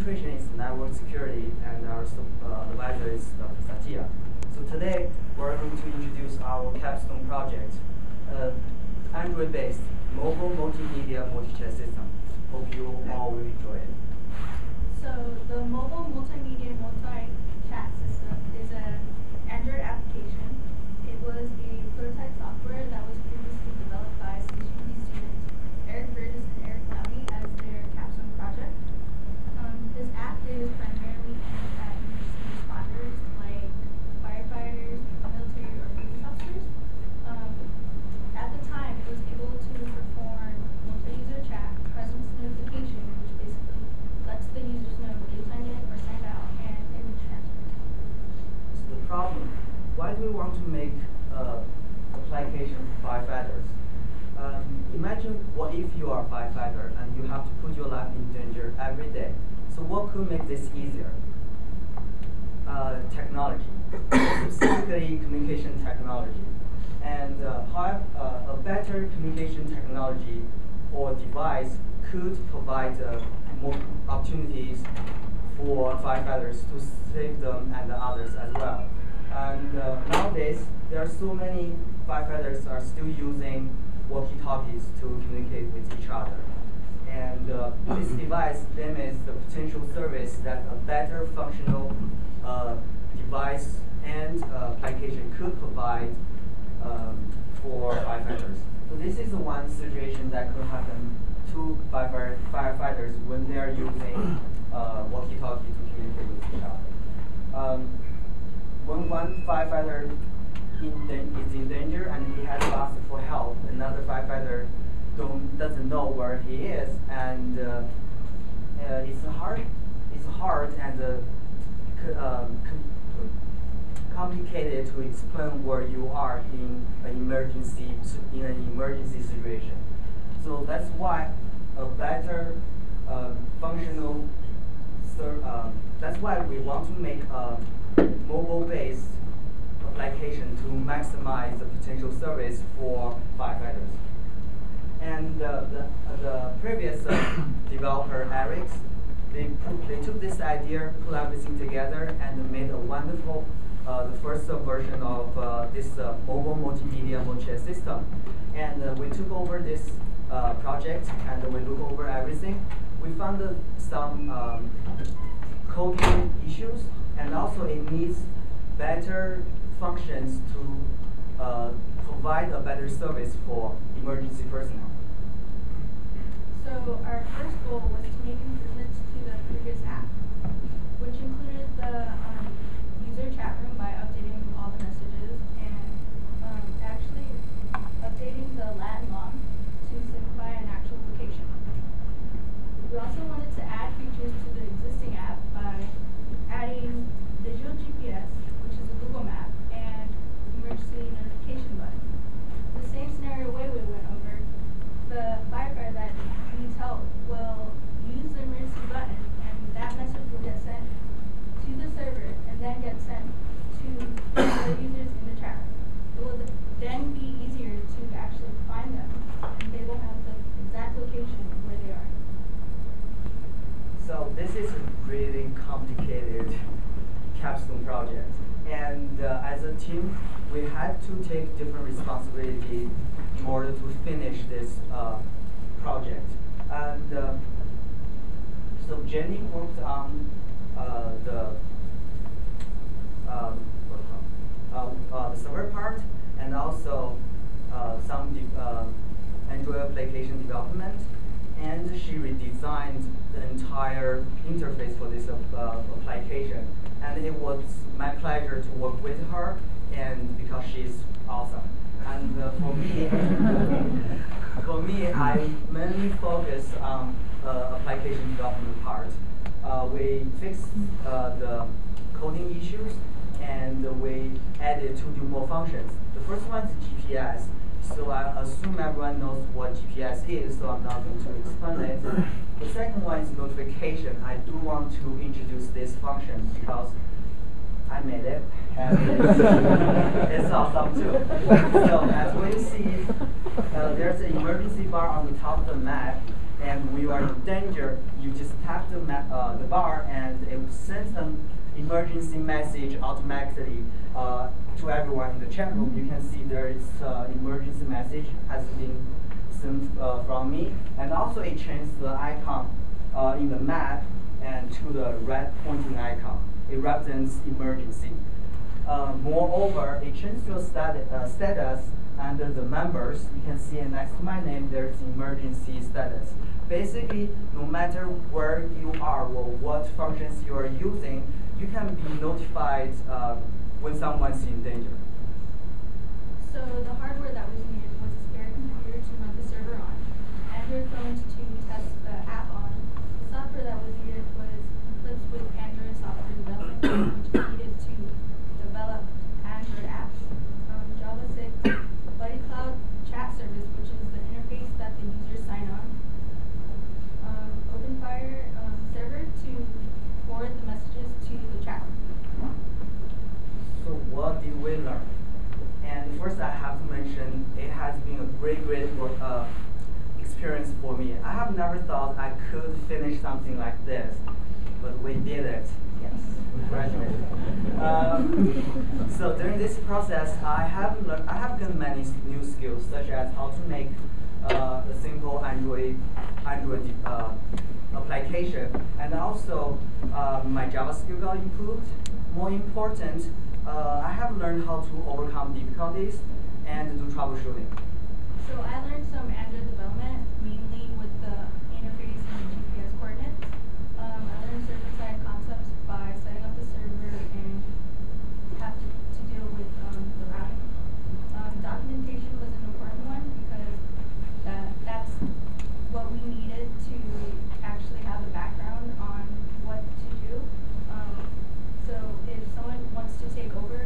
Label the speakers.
Speaker 1: concentration is network security, and our advisor is Dr. Satya. So today, we're going to introduce our Capstone project, Android-based mobile multimedia multi-chat system. Hope you all will enjoy it.
Speaker 2: So the mobile multimedia multi-chat system is an Android application. It was a prototype software that was previously developed by CSUD students Eric Burgess and Eric Lowry as their Capstone project. This app is primarily aimed at emergency responders like firefighters, military, or police officers. At the time, it was able to perform multi-user chat, presence notification, which basically lets the users know they signed in or signed out, and image transfer.
Speaker 1: So the problem, why do we want to make application for firefighters? Imagine what if you are a firefighter and you have to put your life in danger every day. So what could make this easier? Technology, specifically communication technology. And a better communication technology or device could provide more opportunities for firefighters to save them and others as well. And nowadays, there are so many firefighters are still using walkie-talkies to communicate with each other. And this device limits the potential service that a better functional device and application could provide for firefighters. So this is one situation that could happen to firefighters when they are using walkie-talkie to communicate with each other. When one firefighter is in danger and he has asked for help, another firefighter doesn't know where he is, and it's hard and complicated to explain where you are in an emergency situation. So that's why a better functional that's why we want to make a mobile-based application to maximize the potential service for firefighters. And the previous developer, Eric, they took this idea, put everything together, and made a wonderful, the first version of this mobile multimedia multi-chat system. And we took over this project, and we looked over everything. We found some coding issues, and also it needs better functions to provide a better service for emergency personnel.
Speaker 2: So our first goal was to make improvements to the previous app, which included the user chat room by updating all the messages and actually updating the Latin log to simplify an actual location. We also wanted to add features to the existing app by adding visual GPS, which is a Google map, and emergency notification button. The same scenario Weiwei went over, the firefighter that needs help will use the emergency button, and that message will get sent to the server and then get sent to the users in the chat. It will then be easier to actually find them, and they will have the exact location where they are.
Speaker 1: So this is a really complicated Capstone project. And as a team, we had to take different responsibilities in order to finish this project. And so Jenny worked on the server part, and also some Android application development. And she redesigned the entire interface for this application. And it was my pleasure to work with her, and because she's awesome. And for me, I mainly focus on application development part. We fixed the coding issues, and we added 2 new more functions. The first one is GPS. So I assume everyone knows what GPS is, so I'm not going to explain it. The second one is notification. I do want to introduce this function because I made it, and it's awesome too. So as we see, there's an emergency bar on the top of the map, and when you are in danger, you just tap the bar and it sends an emergency message automatically to everyone in the chat room. You can see there is emergency message has been sent from me, and also it changes the icon in the map and to the red pointing icon. It represents emergency. Moreover, it changes your status under the members. You can see next to my name there's emergency status. Basically, no matter where you are or what functions you are using, you can be notified when someone's in danger.
Speaker 2: So the hardware that was needed was a spare computer to run the server on, Android phones to test the app on. The software that was needed was equipped with Android software development, which is needed to develop Android apps. Java 6, Buddy Cloud chat service, which is the interface that the users sign on. OpenFire server to forward the messages to the chat room.
Speaker 1: So what did we learn? And first I have to mention it has been a great experience for me. I have never thought I could finish something like this, but we did it. Yes, we graduated. So during this process, I have gained many new skills, such as how to make a simple Android application, and also my Java skill got improved. More important, I have learned how to overcome difficulties and do troubleshooting.
Speaker 2: So I learned some Android development, mainly with the interface and the GPS coordinates. I learned server-side concepts by setting up the server and have to deal with the routing. Documentation was an important one because that's what we needed to actually have a background on what to do. So if someone wants to take over